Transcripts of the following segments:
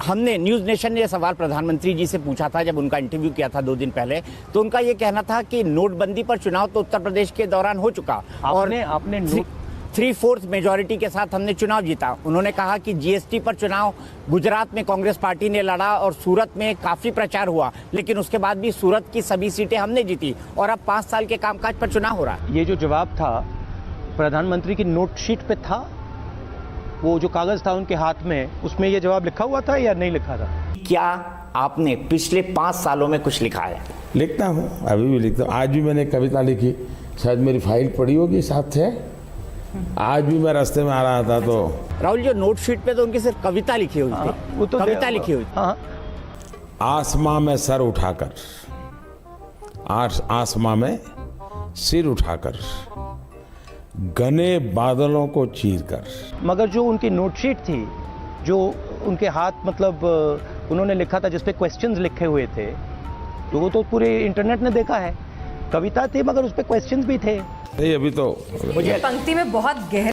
हमने news nation ने सवाल प्रधानमंत्री जी से पूछा था जब उनका इंटरव्यू किया था 2 दिन पहले, तो उनका ये कहना था कि नोटबंदी पर चुनाव तो उत्तर प्रदेश के दौरान हो चुका और आपने 3/4 मेजॉरिटी के साथ हमने चुनाव जीता। उन्होंने कहा कि जीएसटी पर चुनाव गुजरात में कांग्रेस पार्टी ने लड़ा और सूरत में काफी प्रचार हुआ, लेकिन उसके बाद भी सूरत की सभी सीटें हमने जीती और अब 5 साल के कामकाज पर चुनाव हो रहा है। ये जो जवाब था प्रधानमंत्री की नोट शीट पे था, वो जो कागज था उनके हाथ में, उसमें ये जवाब लिखा हुआ था या नहीं लिखा था? क्या आपने पिछले 5 सालों में कुछ लिखा है? लिखता हूँ, अभी भी लिखता हूँ। आज भी मैंने कविता लिखी, शायद मेरी फाइल पड़ी होगी साथ है। आज भी मैं रास्ते में आ रहा था तो राहुल जी, नोट शीट पे तो उनकी सिर्फ कविता लिखी हुई थी। वो तो कविता लिखी हुई। आसमां में सर उठाकर, आसमां में सिर उठाकर, घने बादलों को चीरकर। मगर जो उनकी नोटशीट थी, जो उनके हाथ मतलब उन्होंने लिखा था जिसपे क्वेश्चंस लिखे हुए थे, तो वो तो पूरे इंटरनेट ने देखा है। कविता थी मगर उस पे क्वेश्चंस भी थे। नहीं, अभी तो मुझे पंक्ति में बहुत गहर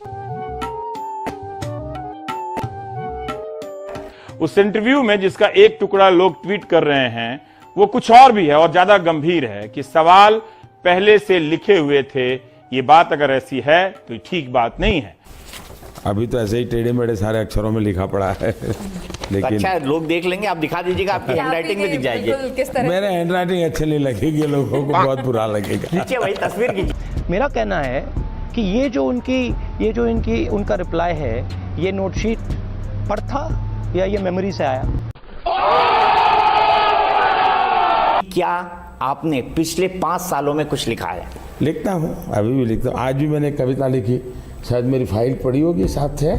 उस इंटरव्यू में जिसका एक टुकड़ा लोग ट्वीट कर रहे हैं वो कुछ और भी है और ज्यादा गंभीर है कि सवाल पहले से लिखे हुए थे। ये बात अगर ऐसी है तो ठीक बात नहीं है। अभी तो ऐसे ही टेढ़े मेढ़े सारे अक्षरों में लिखा पड़ा है लेकिन अच्छा, लोग देख लेंगे, आप दिखा दीजिएगा, आपकी हैंडराइटिंग में दिख जाएगी। मेरे हैंडराइटिंग अच्छे नहीं लगेगी, लोगों को बहुत बुरा लगेगा। नीचे वही तस्वीर कीजिए। मेरा कहना है कि ये जो उनका रिप्लाई है, ये नोटशीट पर था या ये मेमोरी से आया? क्या आपने पिछले 5 सालों में कुछ लिखा है? लिखता हूँ, अभी भी लिखता हूँ। आज भी मैंने कविता लिखी, शायद मेरी फाइल पड़ी होगी साथ है।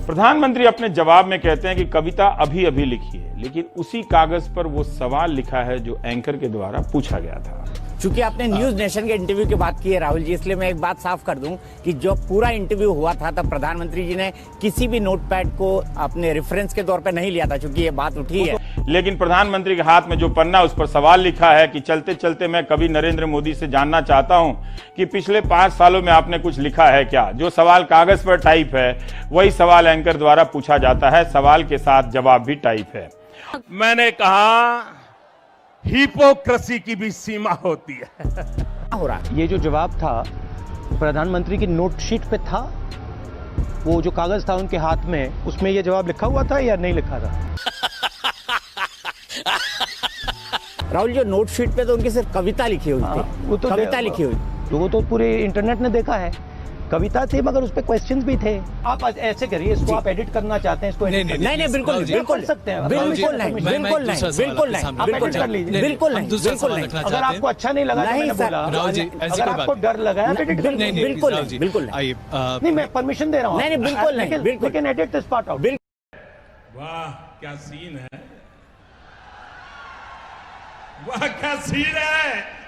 प्रधानमंत्री अपने जवाब में कहते हैं कि कविता अभी अभी लिखी है, लेकिन उसी कागज पर वो सवाल लिखा है जो एंकर के द्वारा पूछा गया था। चूंकि आपने न्यूज नेशन के इंटरव्यू की बात की है राहुल जी, इसलिए मैं एक बात साफ कर दूं कि जो पूरा इंटरव्यू हुआ था तब प्रधानमंत्री जी ने किसी भी नोटपैड को अपने रेफरेंस के तौर पे नहीं लिया था, चूंकि ये बात उठी है। लेकिन प्रधानमंत्री के हाथ में जो पन्ना, उस पर सवाल लिखा है कि चलते चलते मैं कभी नरेंद्र मोदी से जानना चाहता हूं कि पिछले 5 सालों में आपने कुछ लिखा है क्या। जो सवाल कागज पर टाइप है वही सवाल एंकर द्वारा पूछा जाता है, सवाल के साथ जवाब भी टाइप है। मैंने कहा हिपोक्रेसी की भी सीमा होती है। हो रहा है। ये जो जवाब था प्रधानमंत्री की नोटशीट पे था, वो जो कागज था उनके हाथ में, उसमें ये जवाब लिखा हुआ था या नहीं लिखा था? राहुल जी, नोट शीट पे तो उनकी सिर्फ कविता लिखी हुई थी। वो तो कविता लिखी हुई। तो वो तो पूरे इंटरनेट ने देखा है। कविता थी मगर उस पे क्वेश्चंस भी थे। आप ऐसे करिए, इसको आप एडिट करना चाहते हैं, इसको नहीं, बिल्कुल कर सकते हैं। बिल्कुल नहीं, बिल्कुल नहीं, बिल्कुल नहीं, आप एडिट कर लीजिए। बिल्कुल नहीं, बिल्कुल नहीं। अगर आपको अच्छा नहीं लगा तो मैंने बोला, अगर आपको डर लगा है एडिट कर लीजिए। बिल्कुल नहीं, बिल्कुल नहीं। नहीं, मैं परमिशन दे रहा हूँ। नहीं, बिल्कुल नहीं, बिल्कुल। लेकिन एडिट दिस पार्ट आउट। वाह क्या सीन है, वाह क्या सीन है।